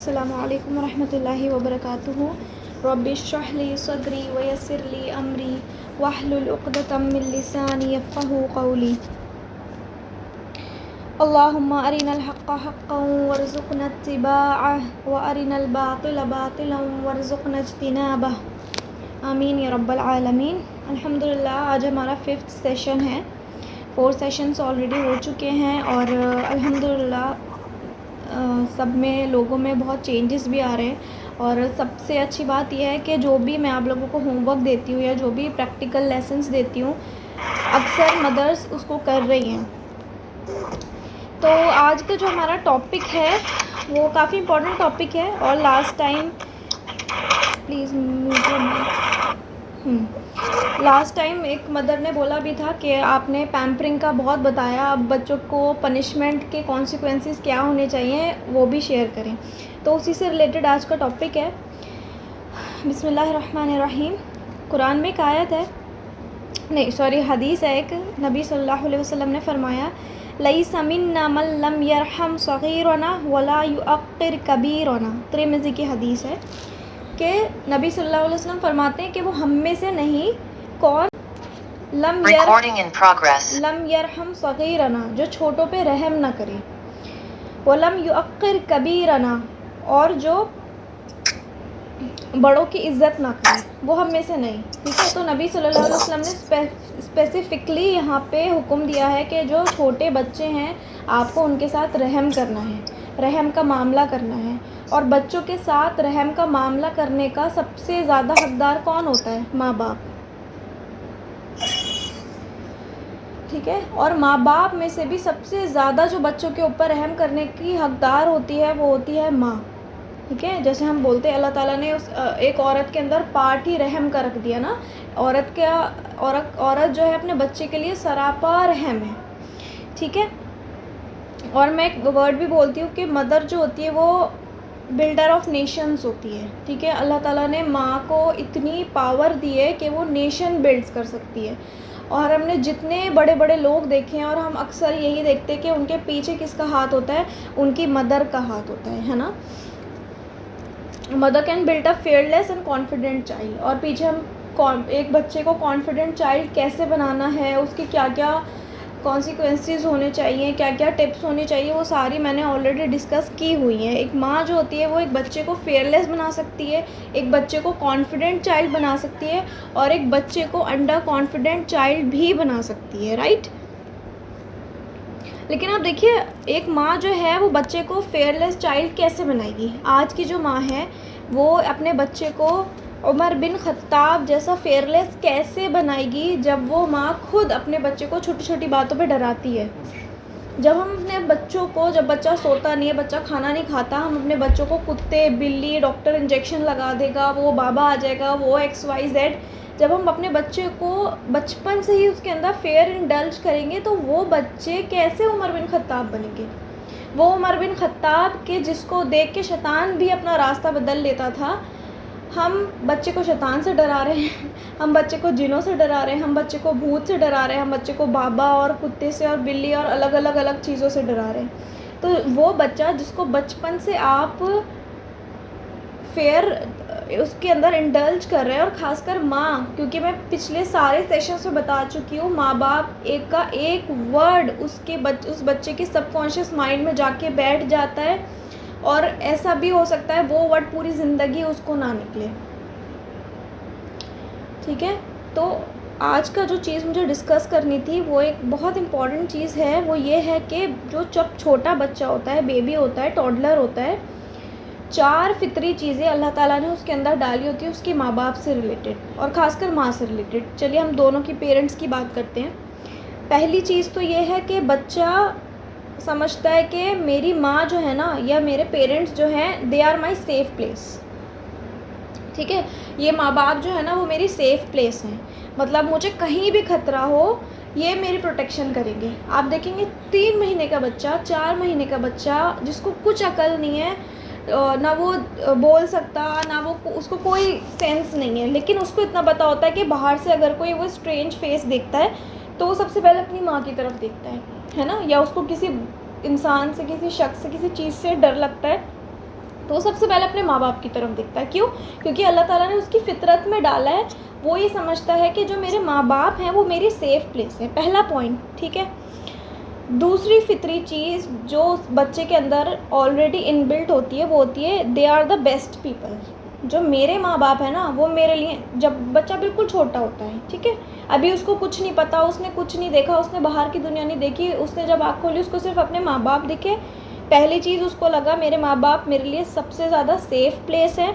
अस्सलामु अलैकुम वरहमतुल्लाहि वबरकातुहू। रब्बि इश्रह ली सदरी वयस्सिर ली अमरी वहलुल उक़दतम मिन लिसानी यफ़क़हू क़ौली। अल्लाहुम्मा अरिनल हक़्क़ हक़्क़न वरज़ुक़ना इत्तिबाअह व अरिनल बातिल बातिलन वरज़ुक़ना इज्तिनाबह। आमीन या रब्बल आलमीन। अल्हम्दुलिल्लाह, आज हमारा 5th सेशन है। 4 सेशंस ऑलरेडी हो चुके हैं और अल्हम्दुलिल्लाह सब में लोगों में बहुत चेंजेस भी आ रहे हैं। और सबसे अच्छी बात यह है कि जो भी मैं आप लोगों को होमवर्क देती हूँ या जो भी प्रैक्टिकल लेसन्स देती हूँ, अक्सर मदर्स उसको कर रही हैं। तो आज का जो हमारा टॉपिक है वो काफ़ी इम्पोर्टेंट टॉपिक है। और last time please last time एक मदर ने बोला भी था कि आपने पैम्परिंग का बहुत बताया, अब बच्चों को पनिशमेंट के कॉन्सिक्वेंसेस क्या होने चाहिए वो भी शेयर करें। तो उसी से रिलेटेड आज का टॉपिक है। बिस्मिल्लाहिर्रहमानिर्रहीम। कुरान में एक आयत है, नहीं सॉरी हदीस है एक, नबी सल्लल्लाहु अलैहि वसल्लम ने फरमाया, लैसा मिन्ना मन लम यरहम सगीरना वला युअक्किर कबीरना। तिरमिज़ी की हदीस है कि नबी सल्लल्लाहु अलैहि वसल्लम फरमाते हैं कि वो हम में से नहीं, कौन, लम यरहम सगीरना, जो छोटों पे रहम ना करे, वलम युअक्किर कबीरना, और जो बड़ों की इज़्ज़त ना करे, वो हम में से नहीं। ठीक है, तो नबी सल्लल्लाहु अलैहि वसल्लम ने स्पेसिफ़िकली यहाँ पे हुक्म दिया है कि जो छोटे बच्चे हैं आपको उनके साथ रहम करना है, रहम का मामला करना है। और बच्चों के साथ रहम का मामला करने का सबसे ज़्यादा हकदार कौन होता है? माँ बाप। ठीक है, और माँ बाप में से भी सबसे ज़्यादा जो बच्चों के ऊपर रहम करने की हकदार होती है वो होती है माँ। ठीक है, जैसे हम बोलते हैं अल्लाह ताला ने उस एक औरत के अंदर पार्ट ही रहम का रख दिया ना। औरत जो है अपने बच्चे के लिए सरापा रहम है। ठीक है, और मैं एक वर्ड भी बोलती हूँ कि मदर जो होती है वो बिल्डर ऑफ नेशंस होती है। ठीक है, अल्लाह ताला ने माँ को इतनी पावर दी है कि वो नेशन बिल्ड्स कर सकती है। और हमने जितने बड़े बड़े लोग देखे हैं और हम अक्सर यही देखते हैं कि उनके पीछे किसका हाथ होता है? उनकी मदर का हाथ होता है ना। Mother can build a fearless and confident child. और पीछे हम एक बच्चे को कॉन्फिडेंट चाइल्ड कैसे बनाना है, उसकी क्या क्या कॉन्सिक्वेंसेस होने चाहिए, क्या क्या टिप्स होने चाहिए, वो सारी मैंने ऑलरेडी डिस्कस की हुई हैं। एक माँ जो होती है वो एक बच्चे को फेयरलेस बना सकती है, एक बच्चे को कॉन्फिडेंट चाइल्ड बना सकती है, और एक बच्चे को अंडर कॉन्फिडेंट चाइल्ड भी बना सकती है, राइट। लेकिन आप देखिए, एक माँ जो है वो बच्चे को फेयरलेस चाइल्ड कैसे बनाएगी? आज की जो माँ है वो अपने बच्चे को उमर बिन ख़त्ताब जैसा फेयरलेस कैसे बनाएगी जब वो माँ खुद अपने बच्चे को छोटी छोटी बातों पे डराती है। जब हम अपने बच्चों को, जब बच्चा सोता नहीं है, बच्चा खाना नहीं खाता, हम अपने बच्चों को कुत्ते, बिल्ली, डॉक्टर इंजेक्शन लगा देगा, वो बाबा आ जाएगा, वो XYZ, जब हम अपने बच्चे को बचपन से ही उसके अंदर फेयर इंडल्ज करेंगे तो वो बच्चे कैसे उमर बिन ख़त्ताब बनेंगे? वो उमर बिन ख़त्ताब के जिसको देख के शैतान भी अपना रास्ता बदल लेता था। हम बच्चे को शैतान से डरा रहे हैं, हम बच्चे को जिनों से डरा रहे हैं, हम बच्चे को भूत से डरा रहे हैं, हम बच्चे को बाबा और कुत्ते से और बिल्ली और अलग अलग चीज़ों से डरा रहे हैं। तो वो बच्चा जिसको बचपन से आप फेयर उसके अंदर इंडल्ज कर रहे हैं, और ख़ासकर माँ, क्योंकि मैं पिछले सारे सेशंस में बता चुकी हूँ, माँ बाप एक का एक वर्ड उस बच्चे के सबकॉन्शियस माइंड में जाके बैठ जाता है, और ऐसा भी हो सकता है वो वर्ड पूरी ज़िंदगी उसको ना निकले। ठीक है, तो आज का जो चीज़ मुझे डिस्कस करनी थी वो एक बहुत इम्पॉर्टेंट चीज़ है। वो ये है कि जब छोटा बच्चा होता है, बेबी होता है, टॉडलर होता है, 4 फितरी चीज़ें अल्लाह ताला ने उसके अंदर डाली होती है उसके माँ बाप से रिलेटेड और ख़ासकर माँ से रिलेटेड। चलिए हम दोनों की पेरेंट्स की बात करते हैं। पहली चीज़ तो ये है कि बच्चा समझता है कि मेरी माँ जो है ना या मेरे पेरेंट्स जो हैं, they are my safe place. ठीक है, ये माँ बाप जो है ना वो मेरी सेफ़ प्लेस हैं। मतलब मुझे कहीं भी ख़तरा हो ये मेरी प्रोटेक्शन करेंगे। आप देखेंगे 3 महीने का बच्चा, 4 महीने का बच्चा जिसको कुछ अकल नहीं है, ना वो बोल सकता, ना वो उसको कोई सेंस नहीं है, लेकिन उसको इतना पता होता है कि बाहर से अगर कोई वो स्ट्रेंज फेस देखता है तो वो सबसे पहले अपनी माँ की तरफ देखता है ना। या उसको किसी इंसान से, किसी शख्स से, किसी चीज़ से डर लगता है तो वो सबसे पहले अपने माँ बाप की तरफ देखता है। क्यों? क्योंकि अल्लाह ताला ने उसकी फितरत में डाला है, वो ये समझता है कि जो मेरे माँ बाप हैं वो मेरी सेफ़ प्लेस है। पहला पॉइंट, ठीक है। दूसरी फितरी चीज़ जो उस बच्चे के अंदर ऑलरेडी इनबिल्ट होती है, वो होती है they are the best people. जो मेरे माँ बाप है ना, वो मेरे लिए, जब बच्चा बिल्कुल छोटा होता है, ठीक है, अभी उसको कुछ नहीं पता, उसने कुछ नहीं देखा, उसने बाहर की दुनिया नहीं देखी, उसने जब आँख खोली उसको सिर्फ अपने माँ बाप दिखे। पहली चीज़ उसको लगा मेरे माँ बाप मेरे लिए सबसे ज़्यादा सेफ़ प्लेस है।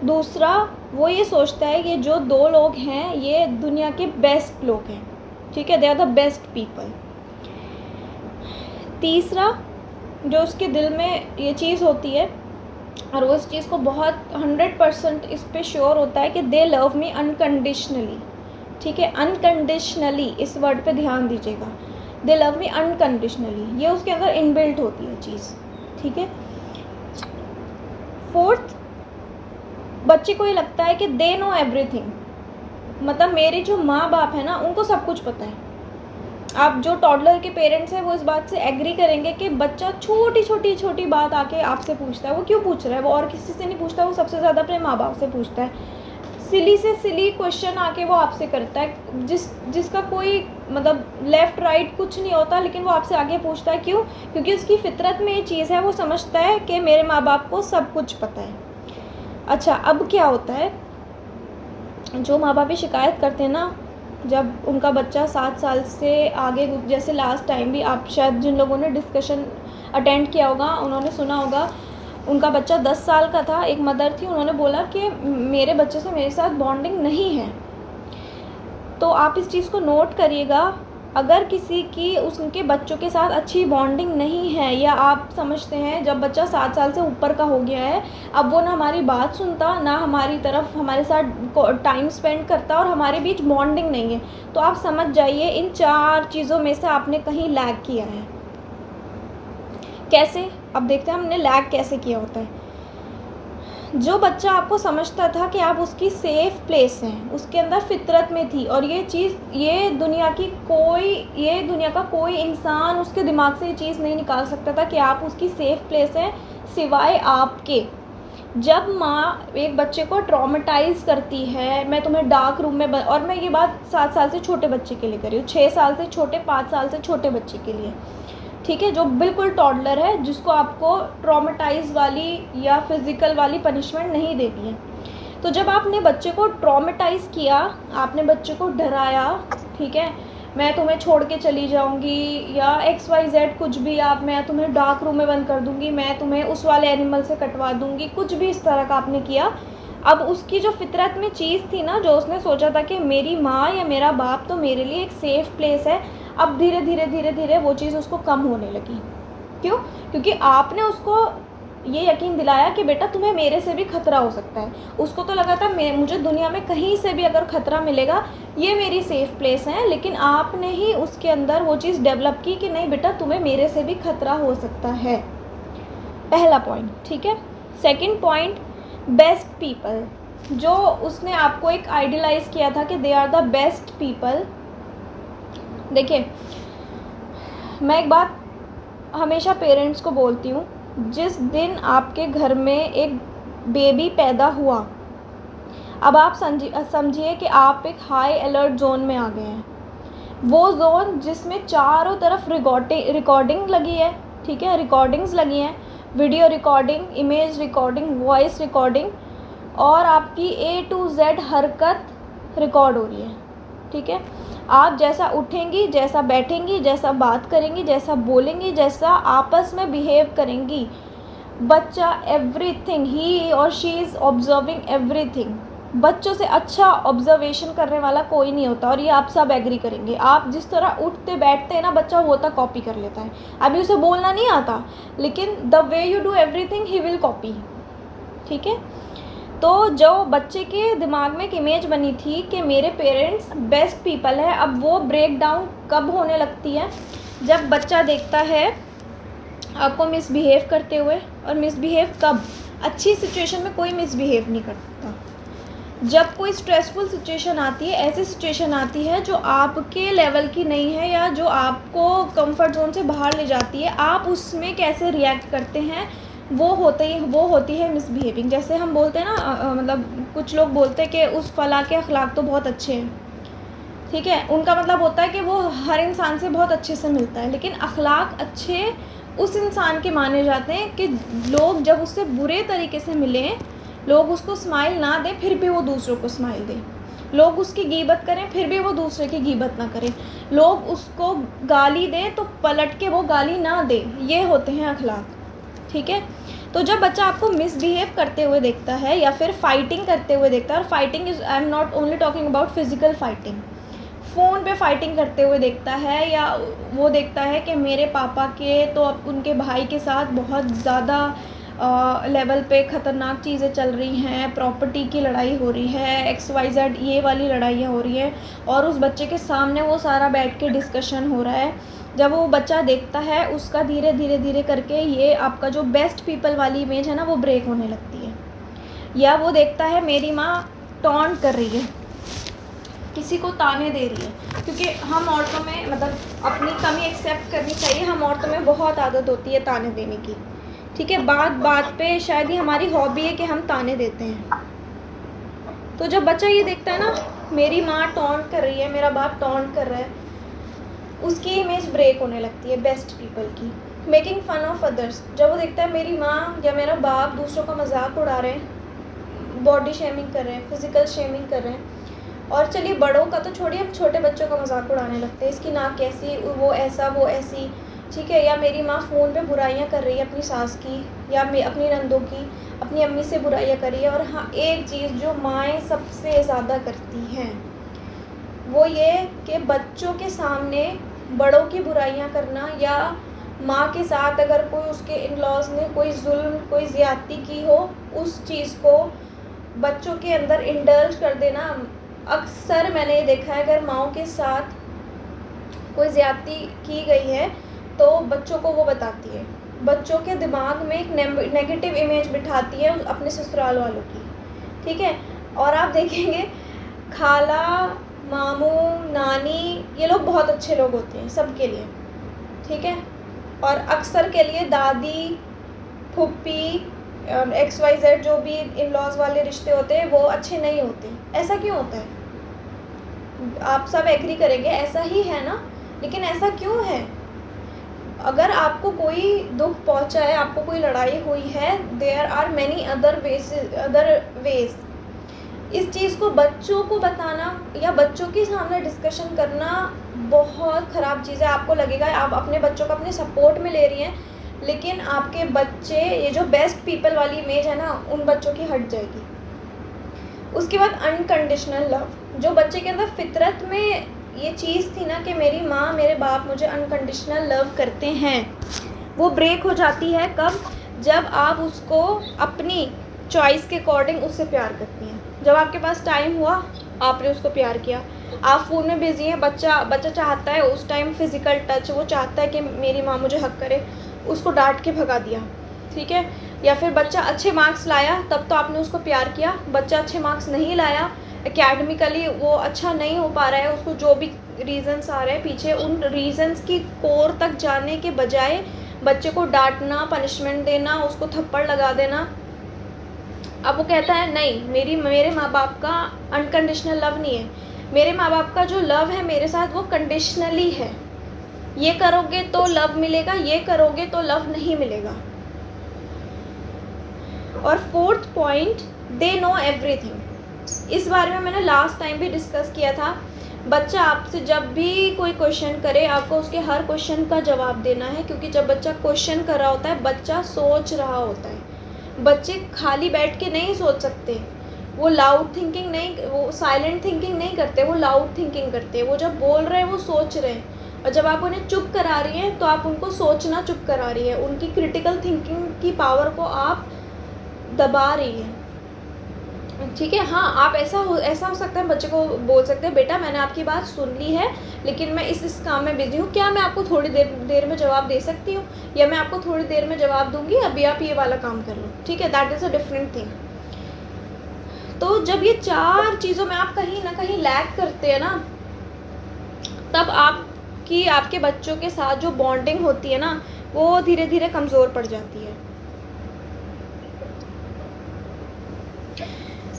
दूसरा, वो ये सोचता है ये जो 2 लोग हैं ये दुनिया के बेस्ट लोग हैं, ठीक है, they are the best people. तीसरा, जो उसके दिल में ये चीज़ होती है और वो इस चीज़ को बहुत 100% इस पे श्योर होता है कि दे लव मी अनकंडीशनली, ठीक है, अनकंडीशनली, इस वर्ड पे ध्यान दीजिएगा, दे लव मी अनकंडीशनली, ये उसके अंदर इनबिल्ट होती है चीज़, ठीक है। फोर्थ, बच्चे को ये लगता है कि दे नो एवरीथिंग, मतलब मेरे जो माँ बाप है ना उनको सब कुछ पता है। आप जो टॉडलर के पेरेंट्स हैं वो इस बात से एग्री करेंगे कि बच्चा छोटी बात आके आपसे पूछता है। वो क्यों पूछ रहा है? वो और किसी से नहीं पूछता, वो सबसे ज़्यादा अपने माँ बाप से पूछता है। सिली से सिली क्वेश्चन आके वो आपसे करता है, जिसका कोई मतलब लेफ़्ट राइट कुछ नहीं होता, लेकिन वो आपसे आगे पूछता है। क्यों? क्योंकि उसकी फितरत में ये चीज़ है, वो समझता है कि मेरे माँ बाप को सब कुछ पता है। अच्छा, अब क्या होता है, जो माँ बाप भी शिकायत करते हैं ना, जब उनका बच्चा 7 साल से आगे, जैसे लास्ट टाइम भी आप शायद जिन लोगों ने डिस्कशन अटेंड किया होगा उन्होंने सुना होगा, उनका बच्चा 10 साल का था, एक मदर थी, उन्होंने बोला कि मेरे बच्चे से मेरे साथ बॉन्डिंग नहीं है। तो आप इस चीज़ को नोट करिएगा, अगर किसी की उनके बच्चों के साथ अच्छी बॉन्डिंग नहीं है, या आप समझते हैं जब बच्चा 7 साल से ऊपर का हो गया है, अब वो ना हमारी बात सुनता, ना हमारी तरफ हमारे साथ टाइम स्पेंड करता, और हमारे बीच बॉन्डिंग नहीं है, तो आप समझ जाइए इन 4 चीज़ों में से आपने कहीं लैग किया है। कैसे? अब देखते हैं हमने लैग कैसे किया होता है। जो बच्चा आपको समझता था कि आप उसकी सेफ़ प्लेस हैं, उसके अंदर फितरत में थी, और ये दुनिया का कोई इंसान उसके दिमाग से ये चीज़ नहीं निकाल सकता था कि आप उसकी सेफ़ प्लेस हैं सिवाय आपके। जब माँ एक बच्चे को ट्रॉमेटाइज़ करती है, मैं तुम्हें डार्क रूम में और मैं ये बात 7 साल से छोटे बच्चे के लिए कर रही हूँ, 6 साल से छोटे, 5 साल से छोटे बच्चे के लिए, ठीक है, जो बिल्कुल टॉडलर है, जिसको आपको ट्रॉमेटाइज़ वाली या फिज़िकल वाली पनिशमेंट नहीं देनी है। तो जब आपने बच्चे को ट्रॉमेटाइज़ किया, आपने बच्चे को डराया, ठीक है, मैं तुम्हें छोड़ के चली जाऊंगी या XYZ कुछ भी, मैं तुम्हें डार्क रूम में बंद कर दूंगी, मैं तुम्हें उस वाले एनिमल से कटवा दूंगी, कुछ भी इस तरह का आपने किया। अब उसकी जो फितरत में चीज़ थी ना, जो उसने सोचा था कि मेरी माँ या मेरा बाप तो मेरे लिए एक सेफ़ प्लेस है, अब धीरे धीरे वो चीज़ उसको कम होने लगी। क्यों? क्योंकि आपने उसको ये यकीन दिलाया कि बेटा तुम्हें मेरे से भी ख़तरा हो सकता है। उसको तो लगा था मुझे दुनिया में कहीं से भी अगर ख़तरा मिलेगा ये मेरी सेफ़ प्लेस है, लेकिन आपने ही उसके अंदर वो चीज़ डेवलप की कि नहीं बेटा तुम्हें मेरे से भी ख़तरा हो सकता है। पहला पॉइंट, ठीक है। सेकंड पॉइंट, बेस्ट पीपल, जो उसने आपको एक आइडियलाइज़ किया था कि they are the best people. देखिए, मैं एक बात हमेशा पेरेंट्स को बोलती हूँ, जिस दिन आपके घर में एक बेबी पैदा हुआ, अब आप समझिए कि आप एक हाई अलर्ट जोन में आ गए हैं। वो जोन जिसमें चारों तरफ रिकॉर्डिंग लगी है, ठीक है, रिकॉर्डिंग्स लगी हैं, video recording, image recording, voice recording, और आपकी A to Z हरकत रिकॉर्ड हो रही है, ठीक है। आप जैसा उठेंगी, जैसा बैठेंगी, जैसा बात करेंगी, जैसा बोलेंगी, जैसा आपस में बिहेव करेंगी, बच्चा एवरीथिंग, ही और शी इज़ ऑब्जर्विंग एवरीथिंग। बच्चों से अच्छा ऑब्जर्वेशन करने वाला कोई नहीं होता, और ये आप सब एग्री करेंगे। आप जिस तरह उठते बैठते हैं ना, बच्चा वो तक कॉपी कर लेता है। अभी उसे बोलना नहीं आता, लेकिन the way you do everything he will copy, ठीक है। तो जो बच्चे के दिमाग में एक इमेज बनी थी कि मेरे पेरेंट्स बेस्ट पीपल है, अब वो ब्रेक डाउन कब होने लगती है? जब बच्चा देखता है आपको मिसबिहेव करते हुए। और मिसबिहेव कब? अच्छी सिचुएशन में कोई मिसबिहेव नहीं करता। जब कोई स्ट्रेसफुल सिचुएशन आती है, ऐसी सिचुएशन आती है जो आपके लेवल की नहीं है या जो आपको कंफर्ट जोन से बाहर ले जाती है, आप उसमें कैसे रिएक्ट करते हैं वो होती है मिसबिहेविंग। जैसे हम बोलते हैं ना, मतलब कुछ लोग बोलते हैं कि उस फला के अखलाक तो बहुत अच्छे हैं, ठीक है, उनका मतलब होता है कि वो हर इंसान से बहुत अच्छे से मिलता है। लेकिन अखलाक अच्छे उस इंसान के माने जाते हैं कि लोग जब उससे बुरे तरीके से मिलें, लोग उसको स्माइल ना दें फिर भी वो दूसरों को स्माइल दें, लोग उसकी गीबत करें फिर भी वो दूसरे की गीबत ना करें, लोग उसको गाली दें तो पलट के वो गाली ना दे। ये होते हैं अखलाक, ठीक है। तो जब बच्चा आपको मिसबिहेव करते हुए देखता है या फिर फाइटिंग करते हुए देखता है, और fighting is, I am not only talking about physical fighting, phone पे फाइटिंग करते हुए देखता है, या वो देखता है कि मेरे पापा के तो अब उनके भाई के साथ बहुत ज़्यादा लेवल पे ख़तरनाक चीज़ें चल रही हैं, प्रॉपर्टी की लड़ाई हो रही है, XYZ ये वाली लड़ाइयाँ हो रही हैं, और उस बच्चे के सामने वो सारा बैठ के डिस्कशन हो रहा है। जब वो बच्चा देखता है, उसका धीरे धीरे धीरे करके ये आपका जो बेस्ट पीपल वाली इमेज है ना, वो ब्रेक होने लगती है। या वो देखता है मेरी माँ टॉन्ट कर रही है, किसी को ताने दे रही है, क्योंकि हम औरतों में, मतलब अपनी कमी एक्सेप्ट करनी चाहिए, हम औरतों में बहुत आदत होती है ताने देने की, ठीक है। बात बात पे शायद ये हमारी हॉबी है कि हम ताने देते हैं। तो जब बच्चा ये देखता है ना, मेरी माँ टॉन्ट कर रही है, मेरा बाप टॉन्ट कर रहा है, उसकी इमेज ब्रेक होने लगती है बेस्ट पीपल की। मेकिंग फ़न ऑफ अदर्स, जब वो देखता है मेरी माँ या मेरा बाप दूसरों का मजाक उड़ा रहे हैं, बॉडी शेमिंग कर रहे हैं, फिज़िकल शेमिंग कर रहे हैं, और चलिए बड़ों का तो छोड़िए, अब छोटे बच्चों का मजाक उड़ाने लगते हैं, इसकी नाक कैसी, वो ऐसा, वो ऐसी, ठीक है। या मेरी माँ फ़ोन पे बुराइयाँ कर रही है अपनी सास की, या अपनी नंदों की, अपनी अम्मी से बुराइयाँ कर रही है। और हाँ, एक चीज़ जो माएँ सबसे ज़्यादा करती हैं वो ये कि बच्चों के सामने बड़ों की बुराइयां करना, या माँ के साथ अगर कोई उसके इन-लॉज़ ने कोई जुल्म, कोई ज़्यादती की हो, उस चीज़ को बच्चों के अंदर इंडल्ज कर देना। अक्सर मैंने ये देखा है, अगर माँओं के साथ कोई ज़्यादती की गई है तो बच्चों को वो बताती है, बच्चों के दिमाग में एक नेगेटिव इमेज बिठाती है अपने ससुराल वालों की, ठीक है। और आप देखेंगे खाला, मामू, नानी, ये लोग बहुत अच्छे लोग होते हैं सबके लिए, ठीक है। और अक्सर के लिए दादी, फूफी, XYZ जो भी इन-लॉज़ वाले रिश्ते होते हैं वो अच्छे नहीं होते। ऐसा क्यों होता है? आप सब एग्री करेंगे, ऐसा ही है ना। लेकिन ऐसा क्यों है? अगर आपको कोई दुख पहुंचा है, आपको कोई लड़ाई हुई है, there are many other ways. इस चीज़ को बच्चों को बताना या बच्चों के सामने डिस्कशन करना बहुत ख़राब चीज़ है। आपको लगेगा आप अपने बच्चों को अपने सपोर्ट में ले रही हैं, लेकिन आपके बच्चे, ये जो बेस्ट पीपल वाली इमेज है ना, उन बच्चों की हट जाएगी। उसके बाद अनकंडीशनल लव, जो बच्चे के अंदर फितरत में ये चीज़ थी ना कि मेरी माँ, मेरे बाप मुझे अनकंडीशनल लव करते हैं, वो ब्रेक हो जाती है। कब? जब आप उसको अपनी चॉइस के अकॉर्डिंग उससे प्यार करती हैं। जब आपके पास टाइम हुआ, आपने उसको प्यार किया। आप फ़ोन में बिज़ी हैं, बच्चा चाहता है उस टाइम फ़िज़िकल टच, वो चाहता है कि मेरी माँ मुझे हग करे, उसको डांट के भगा दिया, ठीक है। या फिर बच्चा अच्छे मार्क्स लाया, तब तो आपने उसको प्यार किया। बच्चा अच्छे मार्क्स नहीं लाया, एकेडमिकली वो अच्छा नहीं हो पा रहा है, उसको जो भी रीज़न्स आ रहे हैं पीछे, उन रीज़न्स की कोर तक जाने के बजाय बच्चे को डांटना, पनिशमेंट देना, उसको थप्पड़ लगा देना। अब वो कहता है नहीं, मेरे माँ बाप का अनकंडीशनल लव नहीं है, मेरे माँ बाप का जो लव है मेरे साथ वो कंडीशनली है। ये करोगे तो लव मिलेगा, ये करोगे तो लव नहीं मिलेगा। और fourth point, they know everything. इस बारे में मैंने लास्ट टाइम भी डिस्कस किया था। बच्चा आपसे जब भी कोई क्वेश्चन करे, आपको उसके हर क्वेश्चन का जवाब देना है, क्योंकि जब बच्चा क्वेश्चन कर रहा होता है, बच्चा सोच रहा होता है। बच्चे खाली बैठ के नहीं सोच सकते, वो लाउड थिंकिंग नहीं, वो साइलेंट थिंकिंग नहीं करते, वो लाउड थिंकिंग करते हैं। वो जब बोल रहे हैं वो सोच रहे हैं, और जब आप उन्हें चुप करा रही हैं तो आप उनको सोचना चुप करा रही है, उनकी क्रिटिकल थिंकिंग की पावर को आप दबा रही है, ठीक है। हाँ, आप ऐसा हो सकता है बच्चे को बोल सकते हैं, बेटा मैंने आपकी बात सुन ली है, लेकिन मैं इस काम में बिजी हूँ, क्या मैं आपको थोड़ी देर में जवाब दे सकती हूँ, या मैं आपको थोड़ी देर में जवाब दूंगी, अभी आप ये वाला काम कर लो, ठीक है। That is a different thing. तो जब ये 4 चीज़ों में आप कहीं ना कहीं लैग करते हैं ना, तब आपके बच्चों के साथ जो बॉन्डिंग होती है ना, वो धीरे धीरे कमज़ोर पड़ जाती है।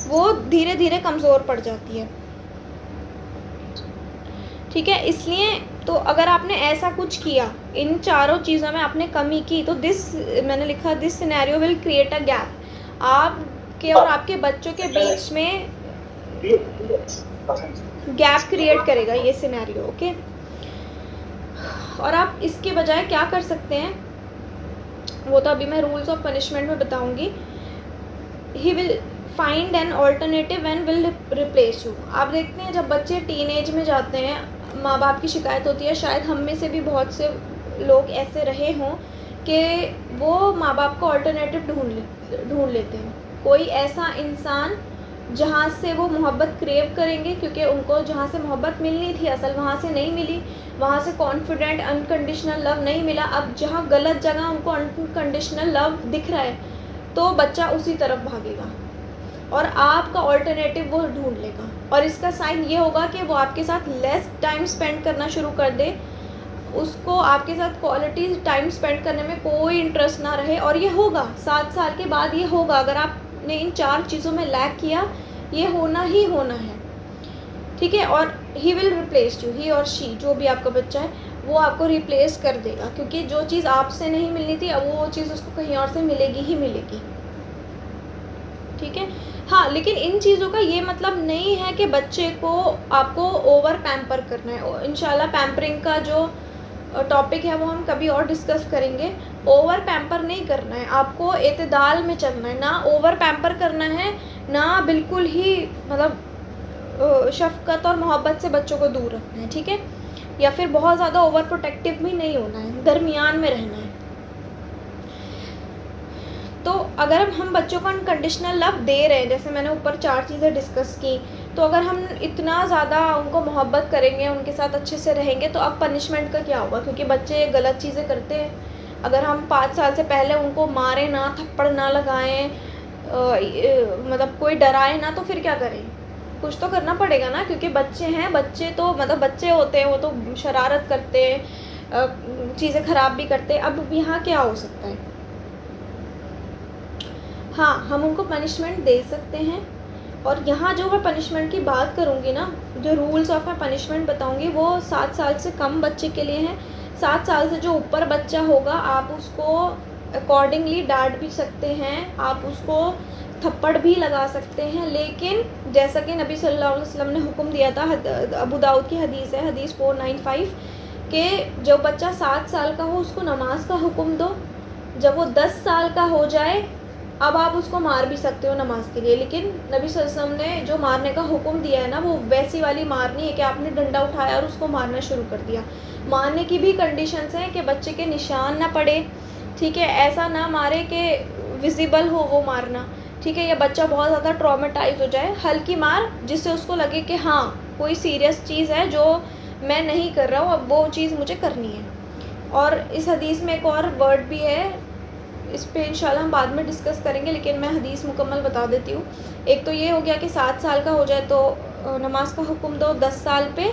वो धीरे धीरे कमज़ोर पड़ जाती है। ठीक है, इसलिए तो अगर आपने ऐसा कुछ किया, इन चारों चीज़ों में आपने कमी की, तो मैंने लिखा this scenario will create a gap. आपके और आपके बच्चों के बीच में गैप क्रिएट करेगा ये सिनेरियो। ओके, और आप इसके बजाय क्या कर सकते हैं, वो तो अभी मैं रूल्स ऑफ पनिशमेंट में बताऊंगी। He will find an alternative and will replace you. आप देखते हैं जब बच्चे टीनेज में जाते हैं, माँ बाप की शिकायत होती है, शायद हम में से भी बहुत से लोग ऐसे रहे हों कि वो माँ बाप का ऑल्टरनेटिव ढूंढ लेते हैं। कोई ऐसा इंसान जहाँ से वो मोहब्बत क्रेव करेंगे, क्योंकि उनको जहाँ से मोहब्बत मिलनी थी असल वहाँ से नहीं मिली, वहाँ से कॉन्फिडेंट अनकंडीशनल लव नहीं मिला। अब जहाँ गलत जगह उनको अनकंडीशनल लव दिख रहा है तो बच्चा उसी तरफ भागेगा और आपका ऑल्टरनेटिव वो ढूंढ लेगा। और इसका साइन ये होगा कि वो आपके साथ लेस टाइम स्पेंड करना शुरू कर दे, उसको आपके साथ क्वालिटी टाइम स्पेंड करने में कोई इंटरेस्ट ना रहे। और ये होगा 7 साल के बाद, ये होगा अगर आपने इन 4 चीज़ों में लैक किया, ये होना ही होना है। ठीक है, और ही विल रिप्लेस यू, ही और शी, जो भी आपका बच्चा है वो आपको रिप्लेस कर देगा, क्योंकि जो चीज़ आपसे नहीं मिलनी थी अब वो चीज़ उसको कहीं और से मिलेगी ही मिलेगी। ठीक है, हाँ, लेकिन इन चीज़ों का ये मतलब नहीं है कि बच्चे को आपको ओवर पैम्पर करना है। इंशाल्लाह पैम्परिंग का जो टॉपिक है वो हम कभी और डिस्कस करेंगे। ओवर पैम्पर नहीं करना है, आपको एतदाल में चलना है, ना ओवर पैम्पर करना है ना बिल्कुल ही मतलब शफ़क़त और मोहब्बत से बच्चों को दूर रखना है। ठीक है, या फिर बहुत ज़्यादा ओवर प्रोटेक्टिव भी नहीं होना है, दरमियान में रहना है। तो अगर हम बच्चों को अनकंडीशनल लव दे रहे हैं, जैसे मैंने ऊपर 4 चीज़ें डिस्कस की, तो अगर हम इतना ज़्यादा उनको मोहब्बत करेंगे, उनके साथ अच्छे से रहेंगे, तो अब पनिशमेंट का क्या होगा, क्योंकि बच्चे गलत चीज़ें करते हैं। अगर हम 5 साल से पहले उनको मारें ना, थप्पड़ ना लगाएं, मतलब कोई डराए ना, तो फिर क्या करें, कुछ तो करना पड़ेगा ना, क्योंकि बच्चे हैं, बच्चे तो मतलब बच्चे होते हैं, वो तो शरारत करते हैं, चीज़ें ख़राब भी करते हैं। अब यहाँ क्या हो सकता है, हाँ, हम उनको पनिशमेंट दे सकते हैं। और यहाँ जो मैं पनिशमेंट की बात करूँगी ना, जो रूल्स ऑफ मैं पनिशमेंट बताऊँगी वो 7 साल से कम बच्चे के लिए हैं। 7 साल से जो ऊपर बच्चा होगा आप उसको अकॉर्डिंगली डांट भी सकते हैं, आप उसको थप्पड़ भी लगा सकते हैं। लेकिन जैसा कि नबी सल्लल्लाहु अलैहि वसल्लम ने हुक्म दिया था, अबू दाऊद की हदीस है, हदीस 495, कि जो बच्चा 7 साल का हो उसको नमाज का हुक्म दो, जब वो 10 साल का हो जाए अब आप उसको मार भी सकते हो नमाज के लिए। लेकिन नबी सल्लल्लाहु अलैहि वसल्लम ने जो मारने का हुक्म दिया है ना, वो वैसी वाली मार नहीं है कि आपने डंडा उठाया और उसको मारना शुरू कर दिया। मारने की भी कंडीशंस हैं कि बच्चे के निशान ना पड़े, ठीक है, ऐसा ना मारे कि विजिबल हो वो मारना, ठीक है, या बच्चा बहुत ज़्यादा ट्रॉमेटाइज हो जाए। हल्की मार जिससे उसको लगे कि हाँ कोई सीरियस चीज़ है जो मैं नहीं कर रहा हूँ, अब वो चीज़ मुझे करनी है। और इस हदीस में एक और वर्ड भी है, इस पे इंशाल्लाह हम बाद में डिस्कस करेंगे, लेकिन मैं हदीस मुकम्मल बता देती हूँ। एक तो ये हो गया कि 7 साल का हो जाए तो नमाज का हुक्म दो, 10 साल पे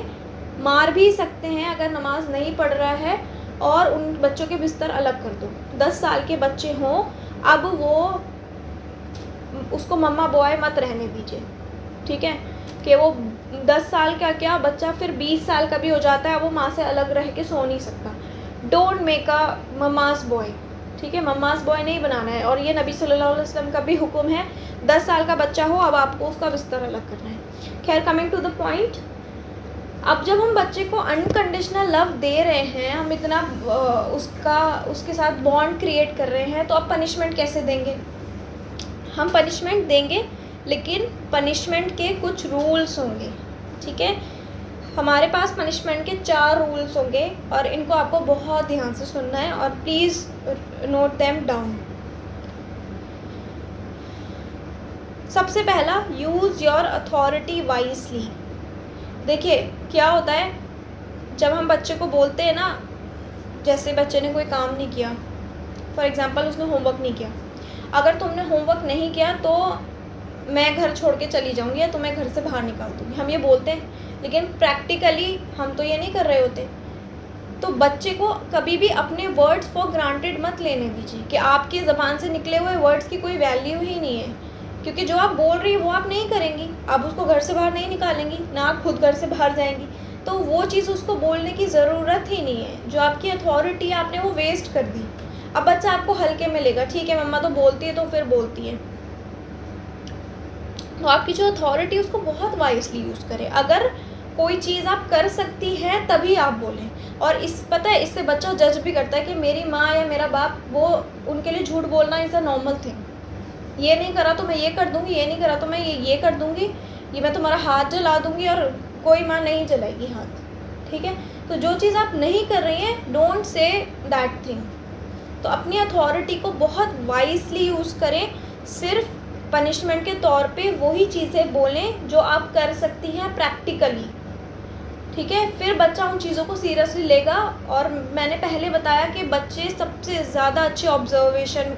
मार भी सकते हैं अगर नमाज नहीं पढ़ रहा है, और उन बच्चों के बिस्तर अलग कर दो। 10 साल के बच्चे हों, अब वो उसको मम्मा बॉय मत रहने दीजिए, ठीक है, कि वो 10 साल का क्या बच्चा फिर 20 साल का भी हो जाता है, वो माँ से अलग रह के सो नहीं सकता। Don't make a mama's boy, ठीक है, मम्मास बॉय नहीं बनाना है। और ये नबी सल्लल्लाहु अलैहि वसल्लम का भी हुक्म है, 10 साल का बच्चा हो अब आपको उसका बिस्तर अलग करना है। खैर, कमिंग टू द पॉइंट, अब जब हम बच्चे को अनकंडीशनल लव दे रहे हैं, हम इतना उसके साथ बॉन्ड क्रिएट कर रहे हैं, तो अब पनिशमेंट कैसे देंगे। हम पनिशमेंट देंगे, लेकिन पनिशमेंट के कुछ रूल्स होंगे, ठीक है। हमारे पास पनिशमेंट के 4 रूल्स होंगे और इनको आपको बहुत ध्यान से सुनना है, और प्लीज़ नोट देम डाउन। सबसे पहला, यूज़ योर अथॉरिटी वाइजली। देखिए क्या होता है, जब हम बच्चे को बोलते हैं ना, जैसे बच्चे ने कोई काम नहीं किया, फॉर एग्ज़ाम्पल उसने होमवर्क नहीं किया, अगर तुमने होमवर्क नहीं किया तो मैं घर छोड़ के चली जाऊँगी या तुम्हें घर से बाहर निकाल दूँगी, हम ये बोलते हैं, लेकिन प्रैक्टिकली हम तो ये नहीं कर रहे होते। तो बच्चे को कभी भी अपने वर्ड्स फॉर ग्रांटेड मत लेने दीजिए कि आपकी ज़बान से निकले हुए वर्ड्स की कोई वैल्यू ही नहीं है, क्योंकि जो आप बोल रही है वो आप नहीं करेंगी, आप उसको घर से बाहर नहीं निकालेंगी, ना आप खुद घर से बाहर जाएंगी, तो वो चीज़ उसको बोलने की ज़रूरत ही नहीं है। जो आपकी अथॉरिटी है आपने वो वेस्ट कर दी। अब बच्चा आपको हल्के में लेगा, ठीक है मम्मा तो बोलती है तो फिर बोलती है, तो आपकी जो अथॉरिटी उसको बहुत वाइसली यूज़ करें। अगर कोई चीज़ आप कर सकती है तभी आप बोलें। और पता है इससे बच्चा जज भी करता है कि मेरी माँ या मेरा बाप, वो उनके लिए झूठ बोलना इज़ अ नॉर्मल थिंग। ये नहीं करा तो मैं ये कर दूँगी, ये नहीं करा तो मैं ये कर दूँगी, ये मैं तुम्हारा हाथ जला दूँगी, और कोई माँ नहीं जलाएगी हाथ, ठीक है। तो जो चीज़ आप नहीं कर रही हैं, डोंट से दैट थिंग। तो अपनी अथॉरिटी को बहुत वाइसली यूज़ करें। सिर्फ पनिशमेंट के तौर पे वही चीज़ें बोलें जो आप कर सकती हैं प्रैक्टिकली, ठीक है। फिर बच्चा उन चीज़ों को सीरियसली लेगा। और मैंने पहले बताया कि बच्चे सबसे ज़्यादा अच्छे ऑब्जर्वेशन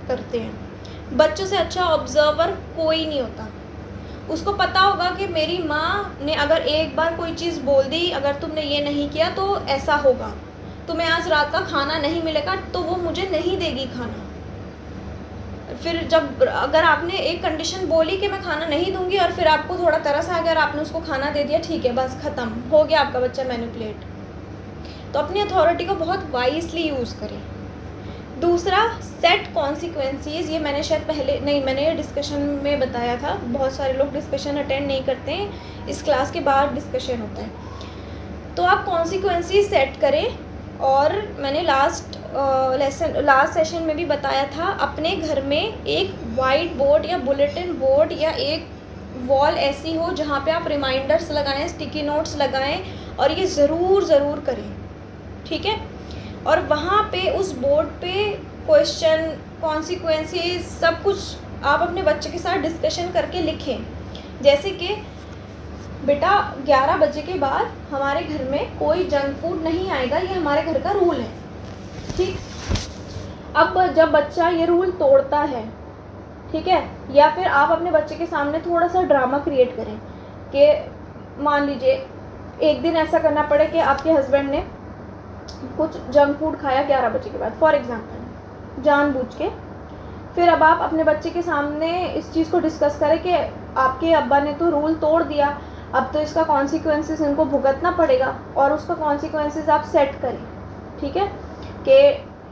करते हैं। बच्चों से अच्छा ऑब्जर्वर कोई नहीं होता। उसको पता होगा कि मेरी माँ ने अगर एक बार कोई चीज़ बोल दी, अगर तुमने ये नहीं किया तो ऐसा होगा, तुम्हें आज रात का खाना नहीं मिलेगा, तो वो मुझे नहीं देगी खाना। फिर जब अगर आपने एक कंडीशन बोली कि मैं खाना नहीं दूंगी, और फिर आपको थोड़ा तरस आ गया और आपने उसको खाना दे दिया, ठीक है बस ख़त्म हो गया आपका बच्चा मैनिपुलेट। तो अपनी अथॉरिटी को बहुत वाइसली यूज़ करें। दूसरा, सेट कॉन्सिक्वेंसीज। ये मैंने शायद पहले नहीं, मैंने डिस्कशन में बताया था। बहुत सारे लोग डिस्कशन अटेंड नहीं करते हैं, इस क्लास के बाद डिस्कशन होता है। तो आप कॉन्सिक्वेंसीज सेट करें। और मैंने लास्ट सेशन में भी बताया था, अपने घर में एक वाइट बोर्ड या बुलेटिन बोर्ड या एक वॉल ऐसी हो जहाँ पे आप रिमाइंडर्स लगाएं, स्टिकी नोट्स लगाएं, और ये ज़रूर करें, ठीक है। और वहाँ पे उस बोर्ड पे क्वेश्चन, कॉन्सिक्वेंसेस, सब कुछ आप अपने बच्चे के साथ डिस्कशन करके लिखें। जैसे कि बेटा 11 बजे के बाद हमारे घर में कोई जंक फूड नहीं आएगा, ये हमारे घर का रूल है, ठीक। अब जब बच्चा ये रूल तोड़ता है, ठीक है, या फिर आप अपने बच्चे के सामने थोड़ा सा ड्रामा क्रिएट करें कि मान लीजिए एक दिन ऐसा करना पड़े कि आपके हस्बैंड ने कुछ जंक फूड खाया 11 बजे के बाद, फॉर एग्जांपल, जानबूझ के। फिर अब आप अपने बच्चे के सामने इस चीज़ को डिस्कस करें कि आपके अब्बा ने तो रूल तोड़ दिया, अब तो इसका कॉन्सिक्वेंसेस इनको भुगतना पड़ेगा, और उसका कॉन्सिक्वेंसेस आप सेट करें, ठीक है। कि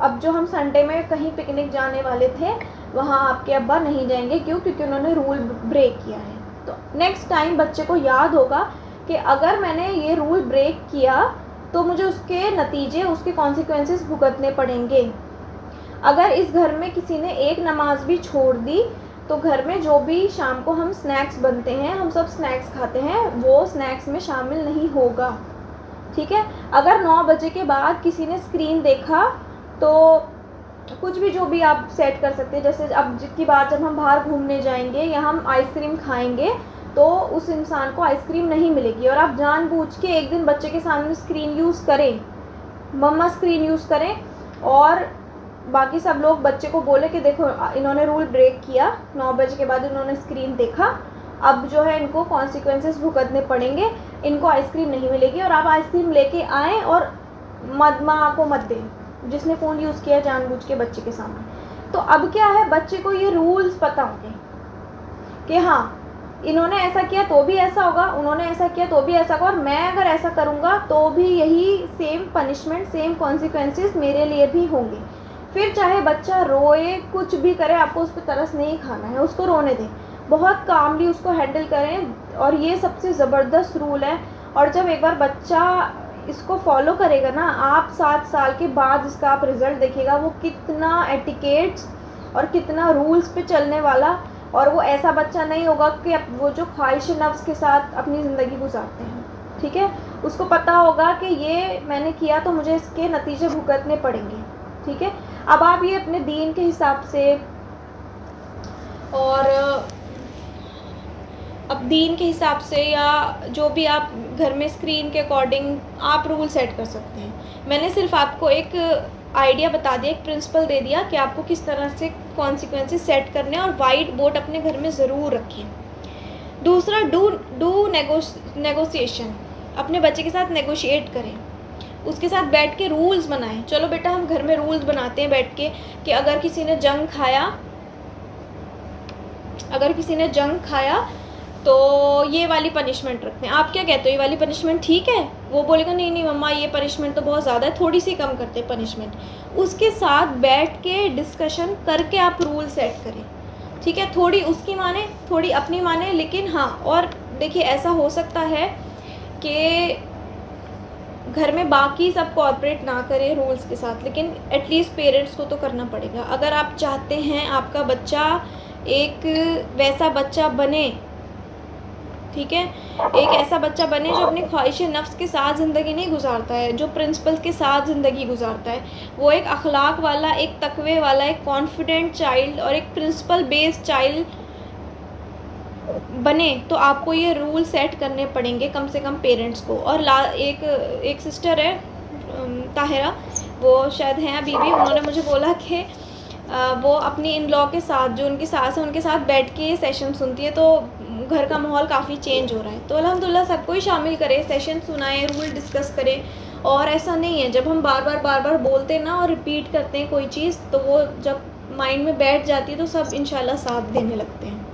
अब जो हम संडे में कहीं पिकनिक जाने वाले थे, वहाँ आपके अब्बा नहीं जाएंगे, क्यों? क्योंकि उन्होंने रूल ब्रेक किया है। तो नेक्स्ट टाइम बच्चे को याद होगा कि अगर मैंने ये रूल ब्रेक किया तो मुझे उसके नतीजे, उसके कॉन्सिक्वेंसेस भुगतने पड़ेंगे। अगर इस घर में किसी ने एक नमाज भी छोड़ दी, तो घर में जो भी शाम को हम स्नैक्स बनते हैं, हम सब स्नैक्स खाते हैं, वो स्नैक्स में शामिल नहीं होगा, ठीक है। अगर 9 बजे के बाद किसी ने स्क्रीन देखा, तो कुछ भी जो भी आप सेट कर सकते हैं। जैसे अब की बात, जब हम बाहर घूमने जाएंगे या हम आइसक्रीम खाएंगे, तो उस इंसान को आइसक्रीम नहीं मिलेगी, और आप जानबूझ के एक दिन बच्चे के सामने स्क्रीन यूज़ करें, मम्मा स्क्रीन यूज़ करें, और बाकी सब लोग बच्चे को बोले कि देखो इन्होंने रूल ब्रेक किया, 9 बजे के बाद इन्होंने स्क्रीन देखा, अब जो है इनको कॉन्सिक्वेंसेस भुगतने पड़ेंगे, इनको आइसक्रीम नहीं मिलेगी। और आप आइसक्रीम लेके आएँ और माँ को मत दें जिसने फ़ोन यूज़ किया जानबूझ के बच्चे के सामने। तो अब क्या है, बच्चे को ये रूल्स पता होंगे कि हाँ, इन्होंने ऐसा किया तो भी ऐसा होगा, उन्होंने ऐसा किया तो भी ऐसा होगा, और मैं अगर ऐसा करूँगा तो भी यही सेम पनिशमेंट, सेम कॉन्सिक्वेंसेस मेरे लिए भी होंगे। फिर चाहे बच्चा रोए, कुछ भी करे, आपको उस पर तरस नहीं खाना है, उसको रोने दें, बहुत कामली उसको हैंडल करें। और ये सबसे ज़बरदस्त रूल है। और जब एक बार बच्चा इसको फॉलो करेगा ना, आप 7 साल के बाद इसका आप रिज़ल्ट देखिएगा, वो कितना एटिकेट्स और कितना रूल्स पे चलने वाला, और वो ऐसा बच्चा नहीं होगा कि वो जो ख्वाहिश नफ्स के साथ अपनी ज़िंदगी गुजारते हैं, ठीक है। उसको पता होगा कि ये मैंने किया तो मुझे इसके नतीजे भुगतने पड़ेंगे, ठीक है। अब आप ये अपने दीन के हिसाब से, और अब दीन के हिसाब से, या जो भी आप घर में स्क्रीन के अकॉर्डिंग आप रूल सेट कर सकते हैं। मैंने सिर्फ आपको एक आइडिया बता दिया, एक प्रिंसिपल दे दिया कि आपको किस तरह से कॉन्सिक्वेंसेस सेट करने हैं, और वाइट बोर्ड अपने घर में ज़रूर रखें। दूसरा, डू नेगोशिएशन। अपने बच्चे के साथ नेगोशिएट करें, उसके साथ बैठ के रूल्स बनाएं। चलो बेटा हम घर में रूल्स बनाते हैं बैठ के, कि अगर किसी ने जंक खाया अगर किसी ने जंक खाया तो ये वाली पनिशमेंट रखते हैं। आप क्या कहते हो, ये वाली पनिशमेंट ठीक है? वो बोलेगा नहीं नहीं मम्मा ये पनिशमेंट तो बहुत ज़्यादा है, थोड़ी सी कम करते हैं पनिशमेंट। उसके साथ बैठ के डिस्कशन करके आप रूल सेट करें, ठीक है? थोड़ी उसकी माने, थोड़ी अपनी माने, लेकिन हाँ, और देखिए ऐसा हो सकता है कि घर में बाकी सब कोऑपरेट ना करें रूल्स के साथ, लेकिन एटलीस्ट पेरेंट्स को तो करना पड़ेगा। अगर आप चाहते हैं आपका बच्चा एक वैसा बच्चा बने, ठीक है, एक ऐसा बच्चा बने जो अपनी ख्वाहिश नफ्स के साथ ज़िंदगी नहीं गुजारता है, जो प्रिंसिपल के साथ ज़िंदगी गुजारता है, वो एक अखलाक वाला, एक तकवे वाला, एक कॉन्फिडेंट चाइल्ड और एक प्रिंसिपल बेस्ड चाइल्ड बने, तो आपको ये रूल सेट करने पड़ेंगे कम से कम पेरेंट्स को। और एक सिस्टर है ताहिरा, वो शायद हैं अभी भी, उन्होंने मुझे बोला कि वो अपनी इन लॉ के साथ, जो उनकी सास है, उनके साथ बैठ के सेशन सुनती है, तो घर का माहौल काफ़ी चेंज हो रहा है। तो अल्हम्दुलिल्लाह सबको ही शामिल करें, सेशन सुनाएं, रूल डिस्कस करें। और ऐसा नहीं है, जब हम बार बार बोलते हैं ना और रिपीट करते हैं कोई चीज़, तो वो जब माइंड में बैठ जाती है तो सब इंशाल्लाह साथ देने लगते हैं,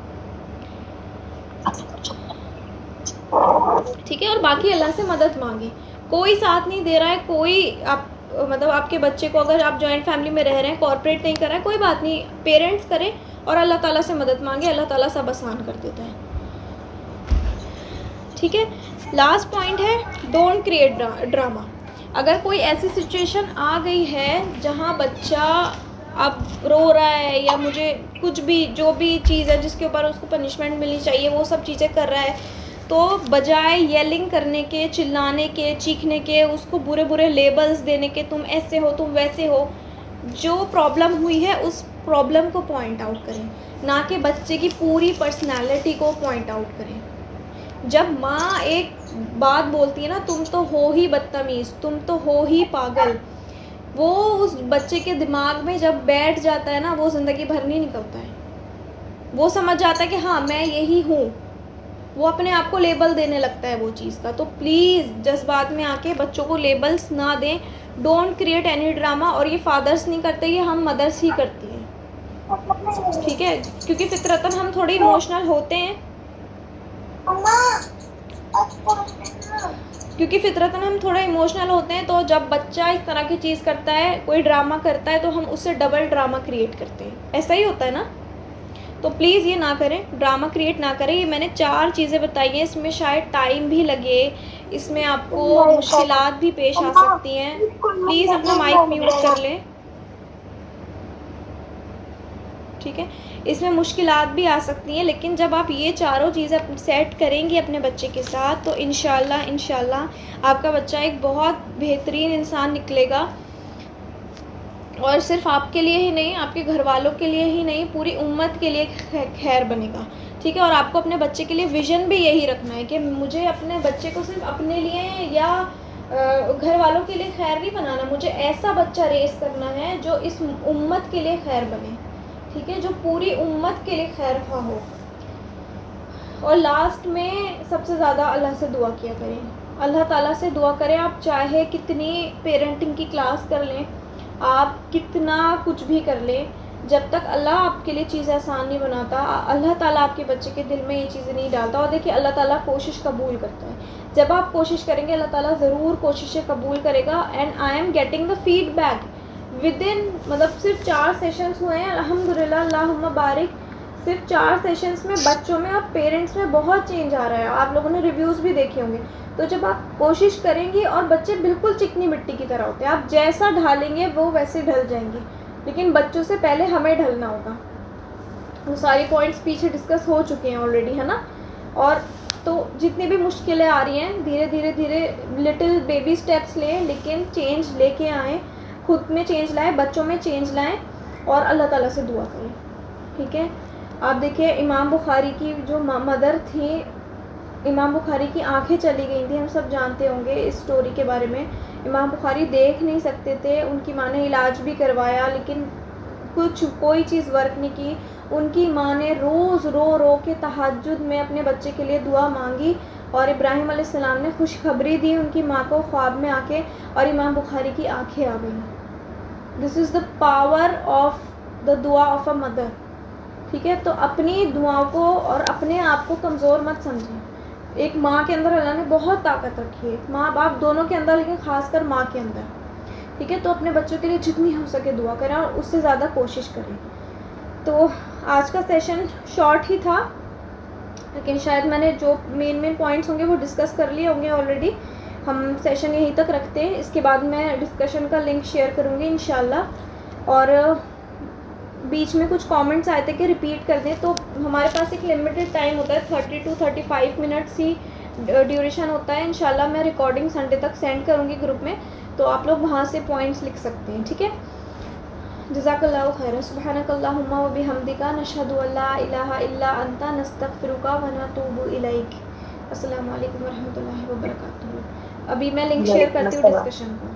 ठीक है? और बाकी अल्लाह से मदद मांगे। कोई साथ नहीं दे रहा है, कोई आप मतलब आपके बच्चे को, अगर आप जॉइंट फैमिली में रह रहे हैं, कॉर्पोरेट नहीं कर रहा है, कोई बात नहीं, पेरेंट्स करें और अल्लाह ताला से मदद मांगे, अल्लाह ताला सब आसान कर देता है, ठीक है? लास्ट पॉइंट है, डोंट क्रिएट ड्रामा। अगर कोई ऐसी सिचुएशन आ गई है जहाँ बच्चा अब रो रहा है या मुझे कुछ भी, जो भी चीज़ है जिसके ऊपर उसको पनिशमेंट मिलनी चाहिए, वो सब चीज़ें कर रहा है, तो बजाय येलिंग करने के, चिल्लाने के, चीखने के, उसको बुरे बुरे लेबल्स देने के, तुम ऐसे हो, तुम वैसे हो, जो प्रॉब्लम हुई है उस प्रॉब्लम को पॉइंट आउट करें, ना कि बच्चे की पूरी पर्सनालिटी को पॉइंट आउट करें। जब माँ एक बात बोलती है ना, तुम तो हो ही बदतमीज़, तुम तो हो ही पागल, वो उस बच्चे के दिमाग में जब बैठ जाता है ना, वो ज़िंदगी भर नहीं निकलता है। वो समझ जाता है कि हाँ मैं यही हूँ, वो अपने आप को लेबल देने लगता है वो चीज़ का। तो प्लीज़ जज्बात में आके बच्चों को लेबल्स ना दें, डोंट क्रिएट एनी ड्रामा। और ये फादर्स नहीं करते, ये हम मदर्स ही करती हैं, ठीक है? क्योंकि फितरतन हम थोड़े इमोशनल होते हैं, तो जब बच्चा इस तरह की चीज़ करता है, कोई ड्रामा करता है, तो हम उससे डबल ड्रामा क्रिएट करते हैं। ऐसा ही होता है ना? तो प्लीज़ ये ना करें, ड्रामा क्रिएट ना करें। ये मैंने 4 चीज़ें बताई हैं, इसमें शायद टाइम भी लगे, इसमें आपको मुश्किलात भी पेश आ सकती हैं। प्लीज़ अपना माइक म्यूट कर लें, ठीक है? इसमें मुश्किलात भी आ सकती हैं, लेकिन जब आप ये चारों चीज़ें सेट करेंगी अपने बच्चे के साथ, तो इंशाल्लाह आपका बच्चा एक बहुत बेहतरीन इंसान निकलेगा। और सिर्फ आपके लिए ही नहीं, आपके घर वालों के लिए ही नहीं, पूरी उम्मत के लिए खैर बनेगा, ठीक है? और आपको अपने बच्चे के लिए विज़न भी यही रखना है कि मुझे अपने बच्चे को सिर्फ अपने लिए या घर वालों के लिए खैर नहीं बनाना, मुझे ऐसा बच्चा रेस करना है जो इस उम्मत के लिए खैर बने, ठीक है? जो पूरी उम्मत के लिए खैर खा हो। और लास्ट में सबसे ज़्यादा अल्लाह से दुआ किया करें, अल्लाह ताला से दुआ करें। आप चाहे कितनी पेरेंटिंग की क्लास कर लें, आप कितना कुछ भी कर लें, जब तक अल्लाह आपके लिए चीज़ आसान नहीं बनाता, अल्लाह ताला आपके बच्चे के दिल में ये चीज़ें नहीं डालता। और देखिए अल्लाह ताला कोशिश कबूल करता है, जब आप कोशिश करेंगे अल्लाह ताला ज़रूर कोशिशें कबूल करेगा। And I am getting the feedback within, मतलब सिर्फ 4 सेशंस हुए हैं अल्हम्दुलिल्लाह, अल्लाहुम्मा बारिक, सिर्फ 4 सेशंस में बच्चों में और पेरेंट्स में बहुत चेंज आ रहा है। आप लोगों ने रिव्यूज़ भी देखे होंगे। तो जब आप कोशिश करेंगे, और बच्चे बिल्कुल चिकनी मिट्टी की तरह होते हैं, आप जैसा ढालेंगे वो वैसे ढल जाएंगे, लेकिन बच्चों से पहले हमें ढलना होगा। वो सारी पॉइंट्स पीछे डिस्कस हो चुके हैं ऑलरेडी, है ना? और तो जितनी भी मुश्किलें आ रही हैं, धीरे धीरे लिटिल बेबी स्टेप्स लें, लेकिन चेंज लेके आएँ, खुद में चेंज लाएँ, बच्चों में चेंज लाएँ, और अल्लाह ताला से दुआ करें, ठीक है? आप देखिए इमाम बुखारी की जो मदर थी, इमाम बुखारी की आंखें चली गई थी, हम सब जानते होंगे इस स्टोरी के बारे में। इमाम बुखारी देख नहीं सकते थे, उनकी माँ ने इलाज भी करवाया, लेकिन कोई चीज़ वर्क नहीं की। उनकी माँ ने रोज़ रो के तहज्जुद में अपने बच्चे के लिए दुआ मांगी, और इब्राहिम अलैहिस्सलाम ने खुशखबरी दी उनकी माँ को ख्वाब में आके, और इमाम बुखारी की आंखें आ गई। This is the power of the दुआ ऑफ अ मदर, ठीक है, तो अपनी दुआओं को और अपने आप को कमज़ोर मत समझें। एक माँ के अंदर अल्लाह ने बहुत ताकत रखी है, माँ बाप दोनों के अंदर, लेकिन ख़ासकर माँ के अंदर। ठीक है, तो अपने बच्चों के लिए जितनी हो सके दुआ करें और उससे ज़्यादा कोशिश करें। तो आज का सेशन शॉर्ट ही था, लेकिन शायद मैंने जो मेन पॉइंट्स होंगे वो डिस्कस कर लिए होंगे ऑलरेडी। हम सेशन यहीं तक रखते हैं, इसके बाद मैं डिस्कशन का लिंक शेयर करूँगी इंशाल्लाह। और बीच में कुछ कमेंट्स आए थे कि रिपीट कर दें, तो हमारे पास एक लिमिटेड टाइम होता है, 30 to 35 मिनट्स ही ड्यूरेशन होता है। इंशाल्लाह मैं रिकॉर्डिंग संडे तक सेंड करूँगी ग्रुप में, तो आप लोग वहाँ से पॉइंट्स लिख सकते हैं। ठीक है, जज़ाकल्लाहु खैरन, सुब्हानकल्लाहुम्मा व बिहम्दिका, नशहदु अल्ला इलाहा इल्ला अंता, नस्तगफिरुका व नतूबु इलैक। अस्सलामु अलैकुम व रहमतुल्लाहि व बरकातुहू। अभी मैं लिंक शेयर करती हूँ डिस्कशन का।